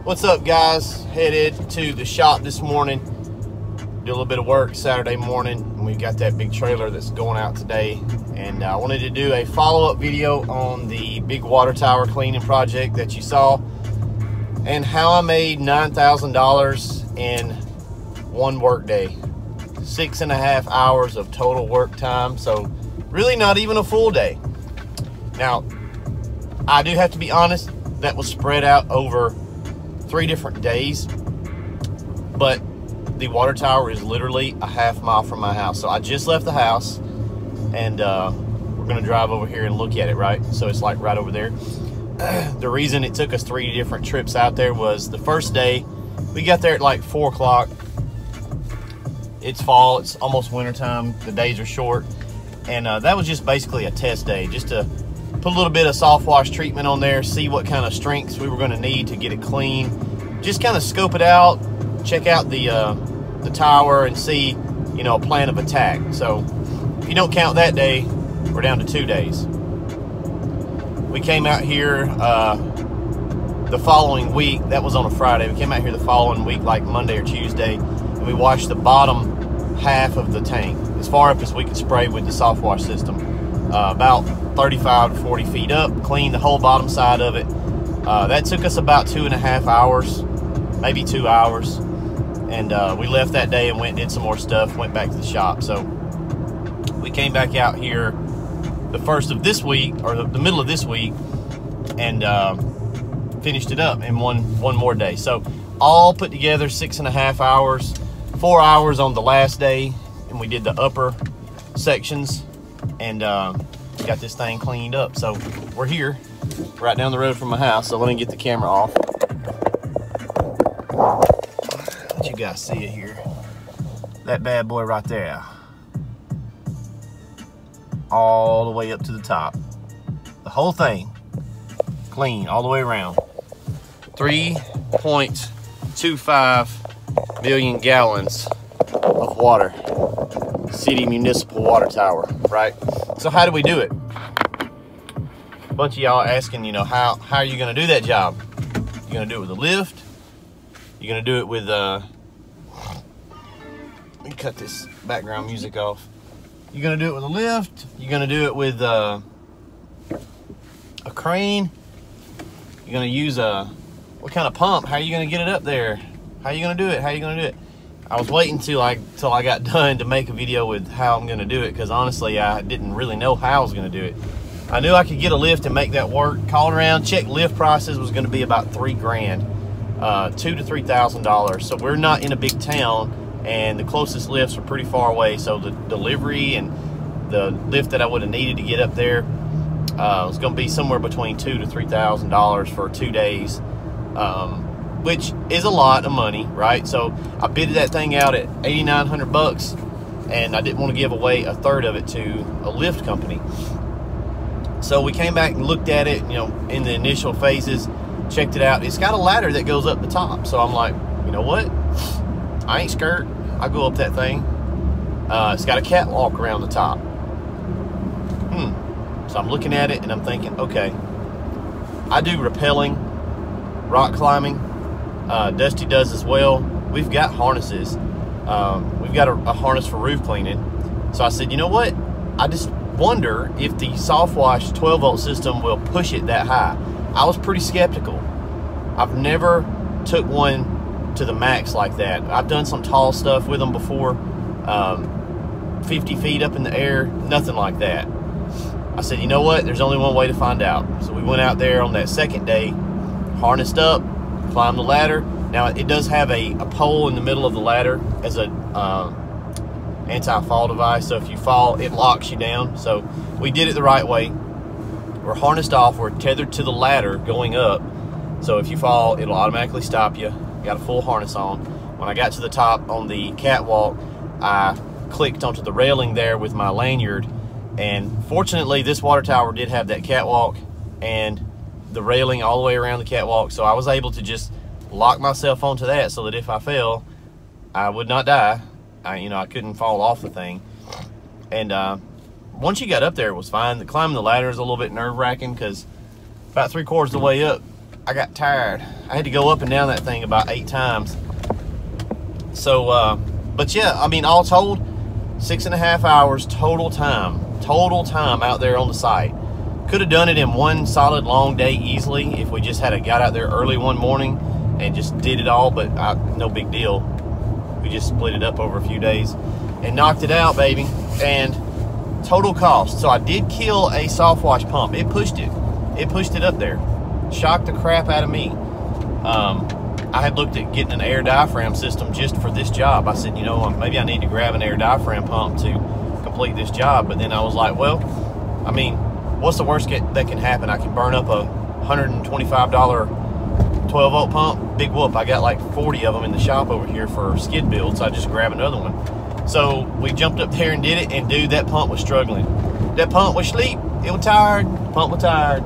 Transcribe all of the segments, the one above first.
What's up, guys? Headed to the shop this morning. Do a little bit of work Saturday morning, and we've got that big trailer that's going out today. And I wanted to do a follow-up video on the big water tower cleaning project that you saw, and how I made $9,000 in one work day. 6.5 hours of total work time, so really not even a full day. Now, I do have to be honest, that was spread out over 3 different days, but the water tower is literally a half mile from my house. So I just left the house, and we're gonna drive over here and look at it, right? So it's like right over there. The reason it took us 3 different trips out there was the first day, we got there at like 4 o'clock. It's fall, it's almost winter time, the days are short, and that was just basically a test day, just to put a little bit of Softwash treatment on there, see what kind of strengths we were going to need to get it clean, just kind of scope it out, check out the tower, and see, you know, a plan of attack. So if you don't count that day, we're down to 2 days. We came out here the following week. That was on a Friday. We came out here the following week, like Monday or Tuesday, and we washed the bottom half of the tank, as far up as we could spray with the Softwash system. About 35 to 40 feet up, cleaned the whole bottom side of it. That took us about 2.5 hours, maybe 2 hours. And we left that day and went and did some more stuff, went back to the shop. So we came back out here the first of this week, or the middle of this week, and finished it up in one more day. So all put together 6.5 hours, 4 hours on the last day, and we did the upper sections, and got this thing cleaned up. So we're here right down the road from my house. So let me get the camera off, let you guys see it here. That bad boy right there, all the way up to the top, the whole thing clean all the way around. 3.25 million gallons of water. City municipal water tower, right? So how do we do it? A bunch of y'all asking, you know, how are you going to do that job? You going to do it with a lift? You going to do it with let me cut this background music off. You going to do it with a lift? You going to do it with a crane? You going to use what kind of pump? How are you going to get it up there? How are you going to do it? How are you going to do it? I was waiting till I got done to make a video with how I'm going to do it, because honestly, I didn't really know how I was going to do it. I knew I could get a lift and make that work. Called around, checked lift prices, was going to be about $3 grand, $2,000 to $3,000. So we're not in a big town, and the closest lifts are pretty far away. So the delivery and the lift that I would have needed to get up there was going to be somewhere between $2,000 to $3,000 for 2 days. Which is a lot of money, right? So I bid that thing out at $8,900, and I didn't want to give away a third of it to a lift company. So we came back and looked at it, you know, in the initial phases, checked it out. It's got a ladder that goes up the top. So I'm like, you know what? I ain't scared. I'll go up that thing. It's got a catwalk around the top. So I'm looking at it and I'm thinking, okay, I do rappelling, rock climbing. Dusty does as well. We've got harnesses. We've got a harness for roof cleaning. So I said, you know what? I just wonder if the Softwash 12-volt system will push it that high. I was pretty skeptical. I've never took one to the max like that. I've done some tall stuff with them before, 50 feet up in the air, nothing like that. I said, you know what? There's only one way to find out. So we went out there on that second day, harnessed up, climbed the ladder. Now it does have a pole in the middle of the ladder as a anti-fall device, so if you fall, it locks you down. So we did it the right way. We're harnessed off, we're tethered to the ladder going up, so if you fall, it'll automatically stop you. Got a full harness on. When I got to the top on the catwalk, I clicked onto the railing there with my lanyard, and fortunately this water tower did have that catwalk and the railing all the way around the catwalk, so I was able to just lock myself onto that so that if I fell, I would not die. I couldn't fall off the thing. And once you got up there, it was fine. The climbing the ladder is a little bit nerve-wracking because about 3/4 of the way up, I got tired. I had to go up and down that thing about 8 times. So, but yeah, I mean, all told, 6.5 hours total time out there on the site. Could have done it in one solid long day easily if we just had got out there early one morning and just did it all, but no big deal. We just split it up over a few days and knocked it out, baby. And total cost. So I did kill a Softwash pump. It pushed it up there. Shocked the crap out of me. I had looked at getting an air diaphragm system just for this job. I said, you know, maybe I need to grab an air diaphragm pump to complete this job. But then I was like, well, I mean, what's the worst that can happen? I can burn up a $125 12-volt pump. Big whoop. I got like 40 of them in the shop over here for skid build, so I just grab another one. So we jumped up there and did it, and dude, that pump was struggling. That pump was asleep. It was tired. The pump was tired.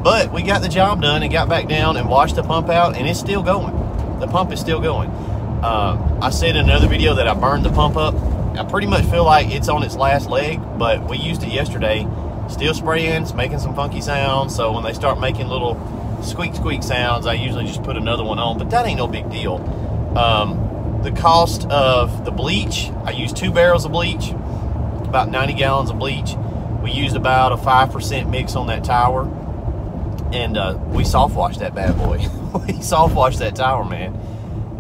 But we got the job done and got back down and washed the pump out, and it's still going. The pump is still going. I said in another video that I burned the pump up. I pretty much feel like it's on its last leg, but we used it yesterday. Still spraying, it's making some funky sounds. So when they start making little squeak sounds, I usually just put another one on, but that ain't no big deal. The cost of the bleach, I used 2 barrels of bleach, about 90 gallons of bleach. We used about a 5% mix on that tower, and we soft washed that bad boy. We soft washed that tower, man.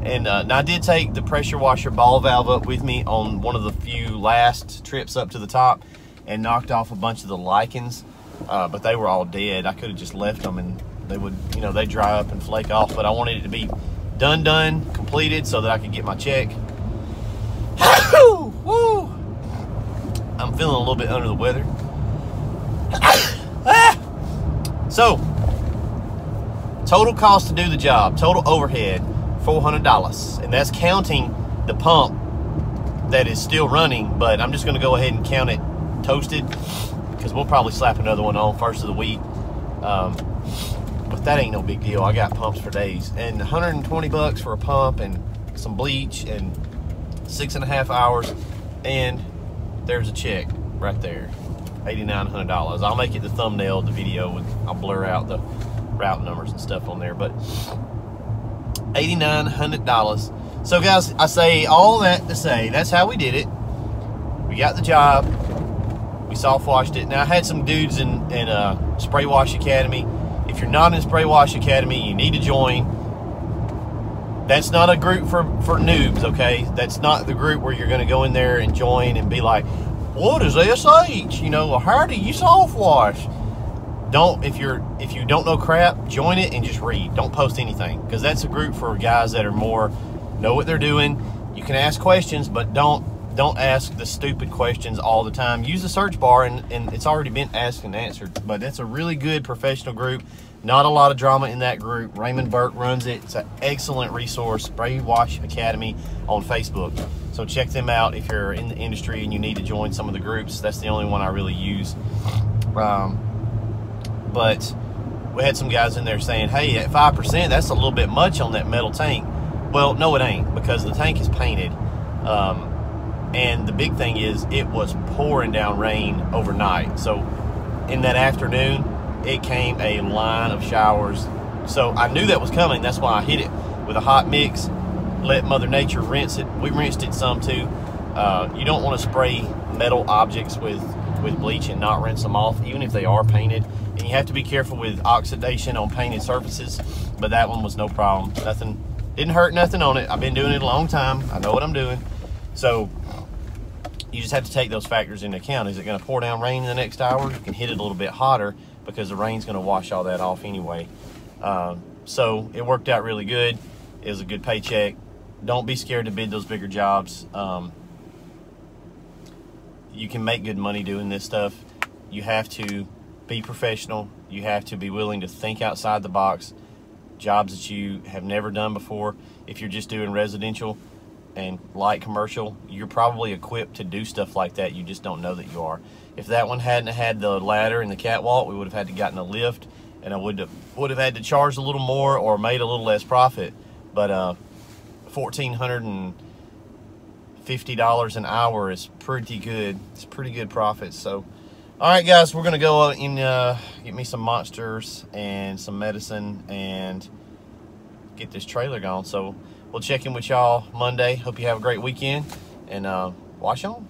And now I did take the pressure washer ball valve up with me on one of the few last trips up to the top and knocked off a bunch of the lichens, but they were all dead. I could have just left them and they would, you know, they dry up and flake off, but I wanted it to be done, completed, so that I could get my check. Woo! I'm feeling a little bit under the weather. So, total cost to do the job, total overhead, $400, and that's counting the pump that is still running, but I'm just going to go ahead and count it toasted, because we'll probably slap another one on first of the week. But that ain't no big deal. I got pumps for days. And 120 bucks for a pump and some bleach and 6.5 hours, and there's a check right there, $8,900. I'll make it the thumbnail of the video, and I'll blur out the route numbers and stuff on there, but $8,900. So guys, I say all that to say that's how we did it. We got the job. We soft washed it. Now I had some dudes in Spray Wash Academy. If you're not in Spray Wash Academy, you need to join. That's not a group for noobs, okay? That's not the group where you're going to go in there and join and be like, what is SH? You know, how do you soft wash? Don't, if you don't know crap, join it and just read. Don't post anything, because that's a group for guys that are more know what they're doing. You can ask questions, but don't ask the stupid questions all the time. Use the search bar, and it's already been asked and answered. But that's a really good professional group. Not a lot of drama in that group. Raymond Burke runs it. It's an excellent resource, Spray Wash Academy on Facebook. So check them out if you're in the industry and you need to join some of the groups. That's the only one I really use. But we had some guys in there saying, hey, at 5%, that's a little bit much on that metal tank. Well, no, it ain't, because the tank is painted. And the big thing is, it was pouring down rain overnight. So in that afternoon, it came a line of showers. So I knew that was coming. That's why I hit it with a hot mix, let Mother Nature rinse it. We rinsed it some too. You don't want to spray metal objects with bleach and not rinse them off, even if they are painted. And you have to be careful with oxidation on painted surfaces, but that one was no problem. Nothing, didn't hurt nothing on it. I've been doing it a long time. I know what I'm doing. So you just have to take those factors into account. Is it going to pour down rain in the next hour? You can hit it a little bit hotter, because the rain's going to wash all that off anyway. So it worked out really good. It was a good paycheck. Don't be scared to bid those bigger jobs. You can make good money doing this stuff. You have to be professional. You have to be willing to think outside the box. Jobs that you have never done before. If you're just doing residential and light commercial, you're probably equipped to do stuff like that. You just don't know that you are. If that one hadn't had the ladder and the catwalk, we would have had to gotten a lift, and I would have had to charge a little more or made a little less profit. But $1,450 an hour is pretty good. It's pretty good profit. So All right, guys, we're gonna go and get me some monsters and some medicine and get this trailer going. So we'll check in with y'all Monday. Hope you have a great weekend, and wash on.